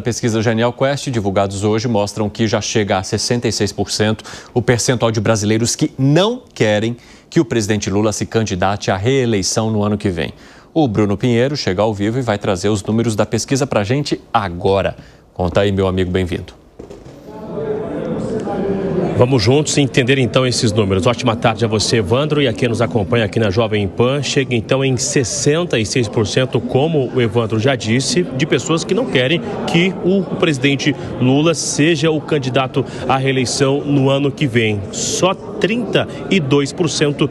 pesquisa Genial Quest, divulgados hoje, mostram que já chega a 66% o percentual de brasileiros que não querem que o presidente Lula se candidate à reeleição no ano que vem. O Bruno Pinheiro chega ao vivo e vai trazer os números da pesquisa para a gente agora. Conta aí, meu amigo, bem-vindo. Vamos juntos entender então esses números. Ótima tarde a você, Evandro, e a quem nos acompanha aqui na Jovem Pan. Chega então em 66%, como o Evandro já disse, de pessoas que não querem que o presidente Lula seja o candidato à reeleição no ano que vem. Só 32%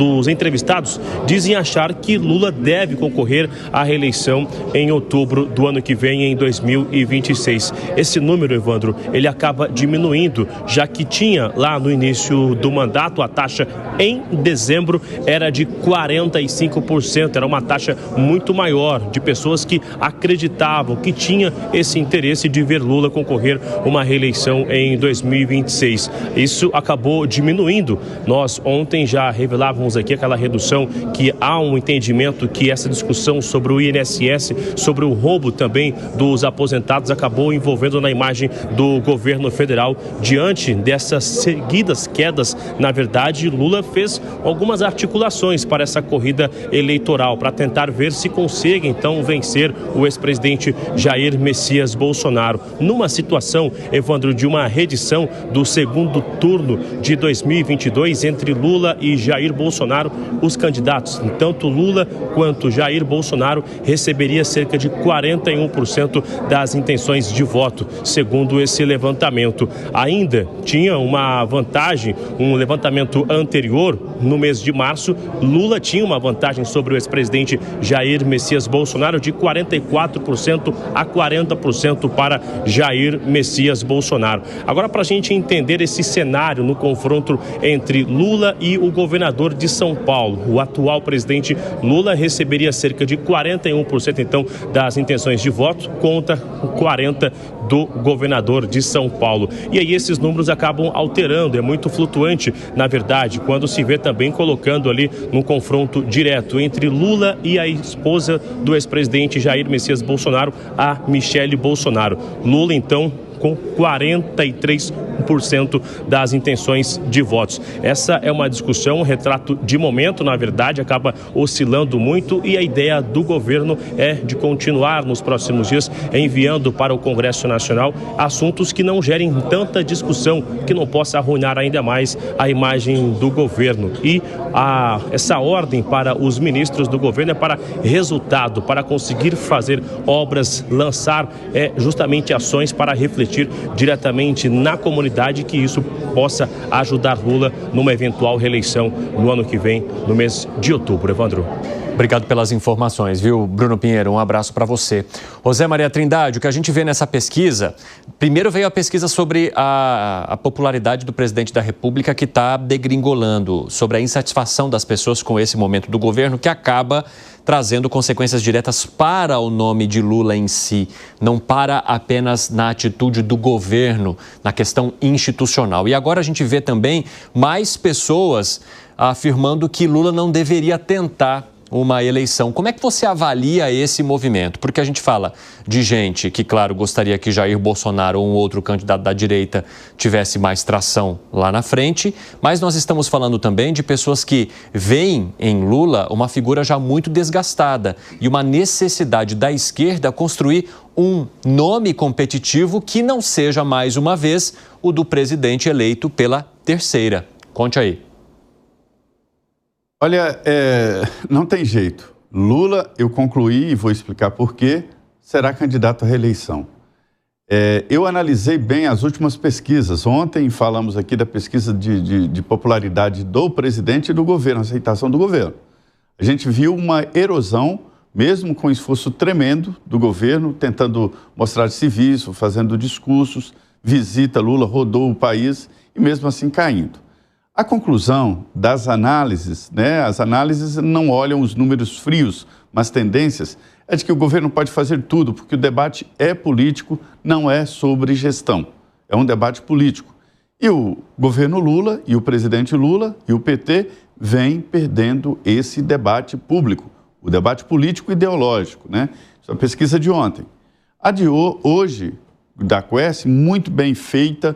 dos entrevistados dizem achar que Lula deve concorrer à reeleição em outubro do ano que vem, em 2026. Esse número, Evandro, ele acaba diminuindo, já que tinha lá no início do mandato a taxa em dezembro era de 45%, era uma taxa muito maior de pessoas que acreditavam, que tinha esse interesse de ver Lula concorrer uma reeleição em 2026. Isso acabou diminuindo. Nós ontem já revelávamos aqui aquela redução, que há um entendimento que essa discussão sobre o INSS, sobre o roubo também dos aposentados, acabou envolvendo na imagem do governo federal. Diante dessas seguidas quedas, na verdade, Lula fez algumas articulações para essa corrida eleitoral, para tentar ver se consegue então vencer o ex-presidente Jair Messias Bolsonaro. Numa situação, Evandro, de uma reedição do segundo turno de 2022 entre Lula e Jair Bolsonaro, os candidatos, tanto Lula quanto Jair Bolsonaro, receberia cerca de 41% das intenções de voto, segundo esse levantamento. Ainda tinha uma vantagem, um levantamento anterior, no mês de março, Lula tinha uma vantagem sobre o ex-presidente Jair Messias Bolsonaro de 44% a 40% para Jair Messias Bolsonaro. Agora, para a gente entender esse cenário no confronto entre Lula e o governador de São Paulo, o atual presidente Lula receberia cerca de 41% então das intenções de voto contra 40% do governador de São Paulo. E aí esses números acabam alterando, é muito flutuante, na verdade, quando se vê também colocando ali num confronto direto entre Lula e a esposa do ex-presidente Jair Messias Bolsonaro, a Michele Bolsonaro. Lula, então, com 43% das intenções de votos. Essa é uma discussão, um retrato de momento, na verdade, acaba oscilando muito, e a ideia do governo é de continuar nos próximos dias enviando para o Congresso Nacional assuntos que não gerem tanta discussão, que não possa arruinar ainda mais a imagem do governo. E essa ordem para os ministros do governo é para resultado, para conseguir fazer obras, lançar justamente ações para refletir diretamente na comunidade, que isso possa ajudar Lula numa eventual reeleição no ano que vem, no mês de outubro. Evandro. Obrigado pelas informações, viu, Bruno Pinheiro? Um abraço para você. José Maria Trindade, o que a gente vê nessa pesquisa, primeiro veio a pesquisa sobre a popularidade do presidente da República, que está degringolando, sobre a insatisfação das pessoas com esse momento do governo, que acaba trazendo consequências diretas para o nome de Lula em si, não para apenas na atitude do governo, na questão institucional. E agora a gente vê também mais pessoas afirmando que Lula não deveria tentar uma eleição. Como é que você avalia esse movimento? Porque a gente fala de gente que, claro, gostaria que Jair Bolsonaro ou um outro candidato da direita tivesse mais tração lá na frente, mas nós estamos falando também de pessoas que veem em Lula uma figura já muito desgastada e uma necessidade da esquerda construir um nome competitivo que não seja, mais uma vez, o do presidente eleito pela terceira. Conte aí. Olha, não tem jeito. Lula, eu concluí, e vou explicar por quê, será candidato à reeleição. Eu analisei bem as últimas pesquisas. Ontem falamos aqui da pesquisa de popularidade do presidente e do governo, aceitação do governo. A gente viu uma erosão, mesmo com esforço tremendo do governo, tentando mostrar serviço, fazendo discursos, visita, Lula rodou o país e mesmo assim caindo. A conclusão das análises, as análises não olham os números frios, mas tendências, é de que o governo pode fazer tudo, porque o debate é político, não é sobre gestão. É um debate político. E o governo Lula, e o presidente Lula, e o PT vêm perdendo esse debate público, o debate político ideológico, Isso é a pesquisa de ontem. A de hoje, da Quest, muito bem feita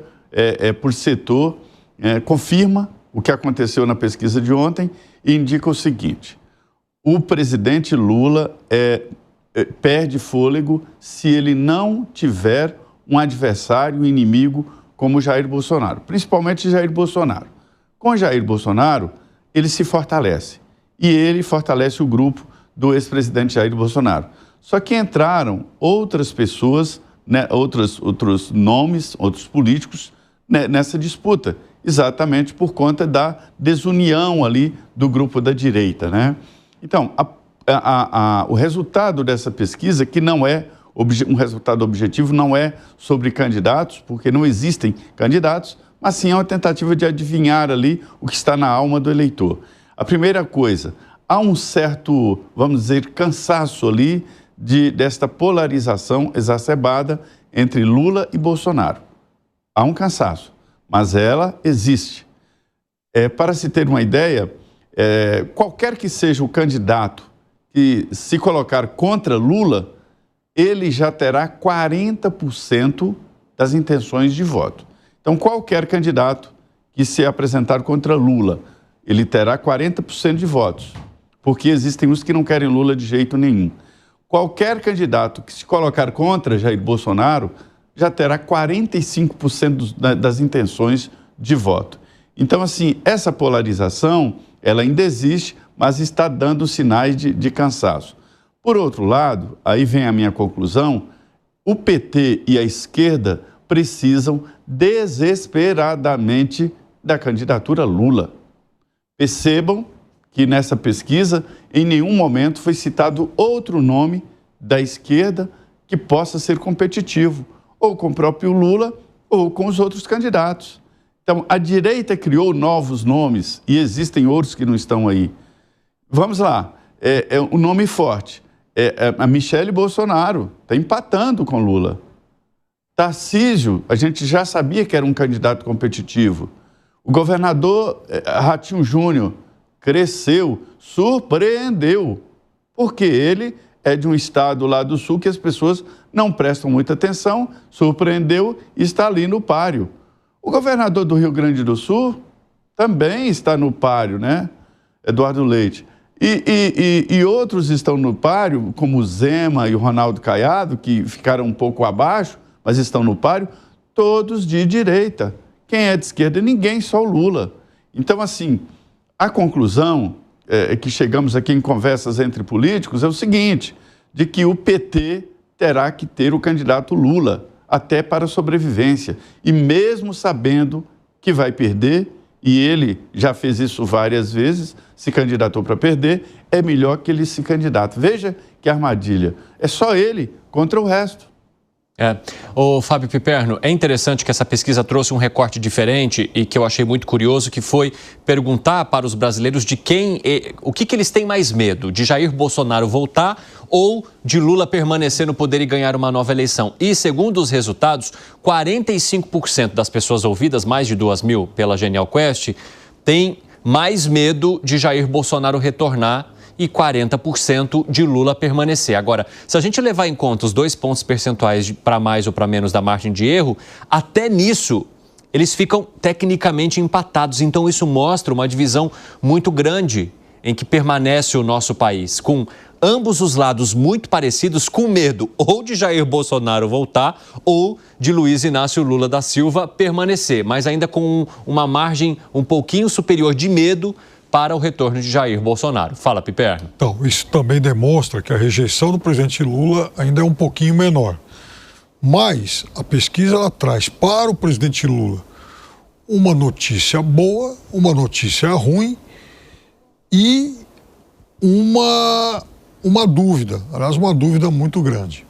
por setor, confirma o que aconteceu na pesquisa de ontem e indica o seguinte: o presidente Lula perde fôlego se ele não tiver um adversário, um inimigo como Jair Bolsonaro, principalmente Jair Bolsonaro. Com Jair Bolsonaro, ele se fortalece e ele fortalece o grupo do ex-presidente Jair Bolsonaro. Só que entraram outras pessoas, né, outros nomes, outros políticos, né, nessa disputa, exatamente por conta da desunião ali do grupo da direita, né? Então, o resultado dessa pesquisa, que não é um resultado objetivo, não é sobre candidatos, porque não existem candidatos, mas sim é uma tentativa de adivinhar ali o que está na alma do eleitor. A primeira coisa, há um certo, vamos dizer, cansaço ali desta polarização exacerbada entre Lula e Bolsonaro. Há um cansaço, mas ela existe. Para se ter uma ideia, qualquer que seja o candidato que se colocar contra Lula, ele já terá 40% das intenções de voto. Então, qualquer candidato que se apresentar contra Lula, ele terá 40% de votos, porque existem os que não querem Lula de jeito nenhum. Qualquer candidato que se colocar contra Jair Bolsonaro já terá 45% das intenções de voto. Então, assim, essa polarização, ela ainda existe, mas está dando sinais de cansaço. Por outro lado, aí vem a minha conclusão, o PT e a esquerda precisam desesperadamente da candidatura Lula. Percebam que nessa pesquisa, em nenhum momento foi citado outro nome da esquerda que possa ser competitivo, ou com o próprio Lula, ou com os outros candidatos. Então, a direita criou novos nomes, e existem outros que não estão aí. Vamos lá, um nome forte. A Michele Bolsonaro está empatando com Lula. Tarcísio, a gente já sabia que era um candidato competitivo. O governador Ratinho Júnior cresceu, surpreendeu, porque ele é de um estado lá do sul que as pessoas não prestam muita atenção, surpreendeu e está ali no páreo. O governador do Rio Grande do Sul também está no páreo, né? Eduardo Leite. E outros estão no páreo, como o Zema e o Ronaldo Caiado, que ficaram um pouco abaixo, mas estão no páreo, todos de direita. Quem é de esquerda? Ninguém, só o Lula. Então, assim, a conclusão que chegamos aqui em conversas entre políticos é o seguinte, de que o PT terá que ter o candidato Lula, até para a sobrevivência. E mesmo sabendo que vai perder, e ele já fez isso várias vezes, se candidatou para perder, é melhor que ele se candidate. Veja que armadilha. É só ele contra o resto. Ô Fábio Piperno, é interessante que essa pesquisa trouxe um recorte diferente e que eu achei muito curioso, que foi perguntar para os brasileiros de o que eles têm mais medo, de Jair Bolsonaro voltar ou de Lula permanecer no poder e ganhar uma nova eleição. E segundo os resultados, 45% das pessoas ouvidas, mais de 2.000 pela Genial Quest, têm mais medo de Jair Bolsonaro retornar e 40% de Lula permanecer. Agora, se a gente levar em conta os 2 pontos percentuais para mais ou para menos da margem de erro, até nisso eles ficam tecnicamente empatados. Então isso mostra uma divisão muito grande em que permanece o nosso país, com ambos os lados muito parecidos, com medo ou de Jair Bolsonaro voltar ou de Luiz Inácio Lula da Silva permanecer, mas ainda com uma margem um pouquinho superior de medo para o retorno de Jair Bolsonaro. Fala, Piperno. Então, isso também demonstra que a rejeição do presidente Lula ainda é um pouquinho menor. Mas a pesquisa ela traz para o presidente Lula uma notícia boa, uma notícia ruim e uma dúvida, aliás, uma dúvida muito grande.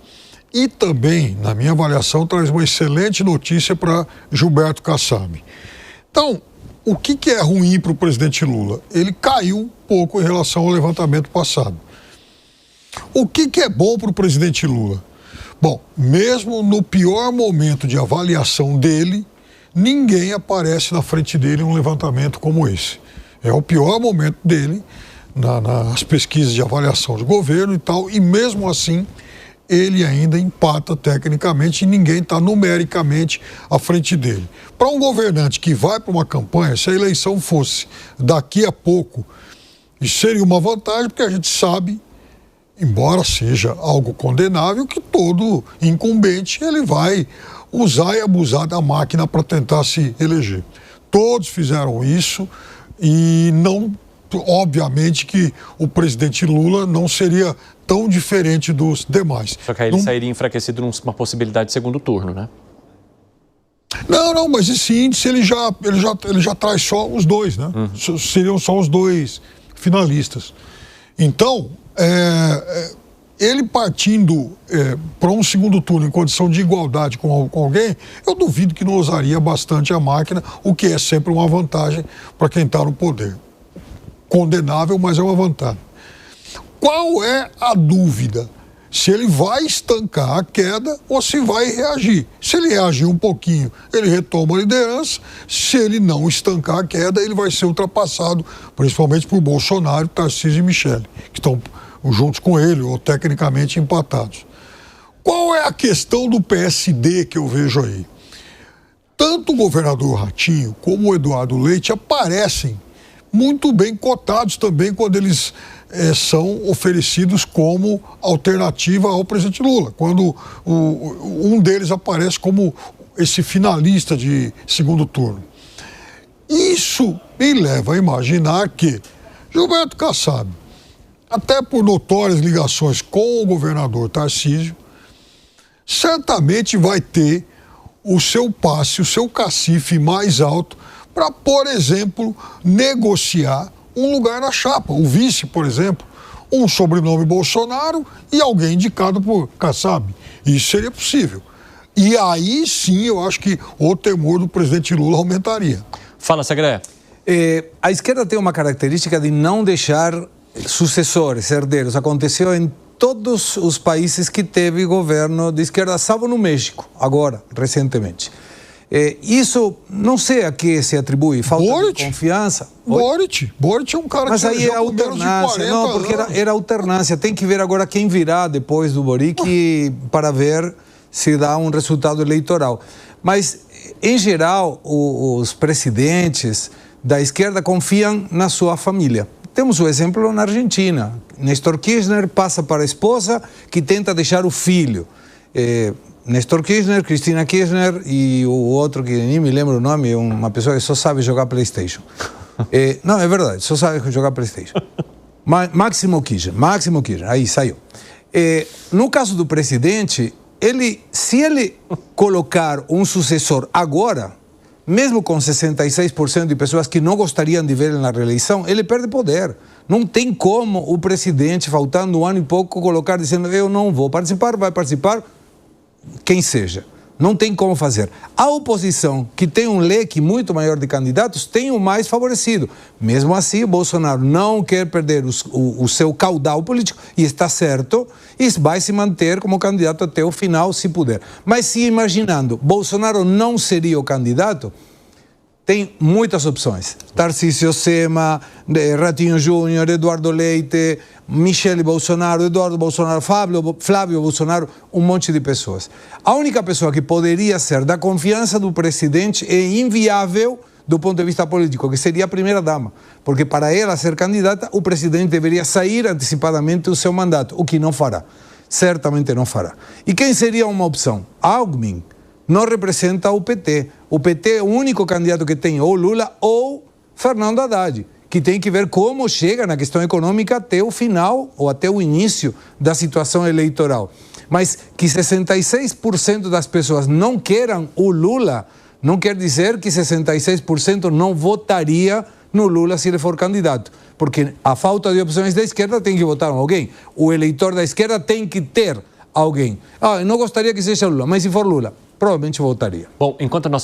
E também, na minha avaliação, traz uma excelente notícia para Gilberto Kassab. Então, o que é ruim para o presidente Lula? Ele caiu um pouco em relação ao levantamento passado. O que é bom para o presidente Lula? Bom, mesmo no pior momento de avaliação dele, ninguém aparece na frente dele em um levantamento como esse. É o pior momento dele nas pesquisas de avaliação de governo e tal, e mesmo assim ele ainda empata tecnicamente e ninguém está numericamente à frente dele. Para um governante que vai para uma campanha, se a eleição fosse daqui a pouco, isso seria uma vantagem, porque a gente sabe, embora seja algo condenável, que todo incumbente ele vai usar e abusar da máquina para tentar se eleger. Todos fizeram isso e não, obviamente que o presidente Lula não seria tão diferente dos demais. Só que aí ele sairia enfraquecido numa possibilidade de segundo turno, né? Não, mas esse índice ele já traz só os dois, né? Seriam só os dois finalistas. Então, ele partindo para um segundo turno em condição de igualdade com alguém, eu duvido que não usaria bastante a máquina, o que é sempre uma vantagem para quem está no poder. Condenável, mas é uma vantagem. Qual é a dúvida? Se ele vai estancar a queda ou se vai reagir. Se ele reagir um pouquinho, ele retoma a liderança. Se ele não estancar a queda, ele vai ser ultrapassado, principalmente por Bolsonaro, Tarcísio e Michele, que estão juntos com ele ou tecnicamente empatados. Qual é a questão do PSD que eu vejo aí? Tanto o governador Ratinho como o Eduardo Leite aparecem muito bem cotados também quando eles são oferecidos como alternativa ao presidente Lula, quando um deles aparece como esse finalista de segundo turno. Isso me leva a imaginar que Gilberto Kassab, até por notórias ligações com o governador Tarcísio, certamente vai ter o seu passe, o seu cacife mais alto para, por exemplo, negociar um lugar na chapa. O vice, por exemplo, um sobrenome Bolsonaro e alguém indicado por Kassab. Isso seria possível. E aí sim eu acho que o temor do presidente Lula aumentaria. Fala, Segré. A esquerda tem uma característica de não deixar sucessores, herdeiros. Aconteceu em todos os países que teve governo de esquerda, salvo no México, agora, recentemente. Isso, não sei a que se atribui, falta de confiança. Boric é um cara mas aí é alternância, não, porque era alternância. Tem que ver agora quem virá depois do Boric para ver se dá um resultado eleitoral. Mas, em geral, os presidentes da esquerda confiam na sua família. Temos o exemplo na Argentina. Néstor Kirchner passa para a esposa que tenta deixar o filho. Néstor Kirchner, Cristina Kirchner e o outro que nem me lembro o nome, é uma pessoa que só sabe jogar PlayStation. Não, é verdade, só sabe jogar PlayStation. Máximo Kirchner, aí saiu. No caso do presidente, se ele colocar um sucessor agora, mesmo com 66% de pessoas que não gostariam de ver ele na reeleição, ele perde poder. Não tem como o presidente, faltando um ano e pouco, colocar dizendo eu não vou participar, vai participar quem seja. Não tem como fazer. A oposição, que tem um leque muito maior de candidatos, tem o mais favorecido. Mesmo assim, o Bolsonaro não quer perder o seu caudal político, e está certo, e vai se manter como candidato até o final, se puder. Mas se imaginando, Bolsonaro não seria o candidato, tem muitas opções. Tarcísio Sema, Ratinho Júnior, Eduardo Leite, Michele Bolsonaro, Eduardo Bolsonaro, Flávio Bolsonaro, um monte de pessoas. A única pessoa que poderia ser da confiança do presidente é inviável do ponto de vista político, que seria a primeira-dama. Porque para ela ser candidata, o presidente deveria sair antecipadamente do seu mandato, o que não fará. Certamente não fará. E quem seria uma opção? Alckmin não representa o PT. O PT é o único candidato que tem ou Lula ou Fernando Haddad, que tem que ver como chega na questão econômica até o final ou até o início da situação eleitoral. Mas que 66% das pessoas não queiram o Lula, não quer dizer que 66% não votaria no Lula se ele for candidato. Porque a falta de opções da esquerda tem que votar em alguém. O eleitor da esquerda tem que ter alguém. Eu não gostaria que seja Lula, mas se for Lula, provavelmente votaria. Bom, enquanto nós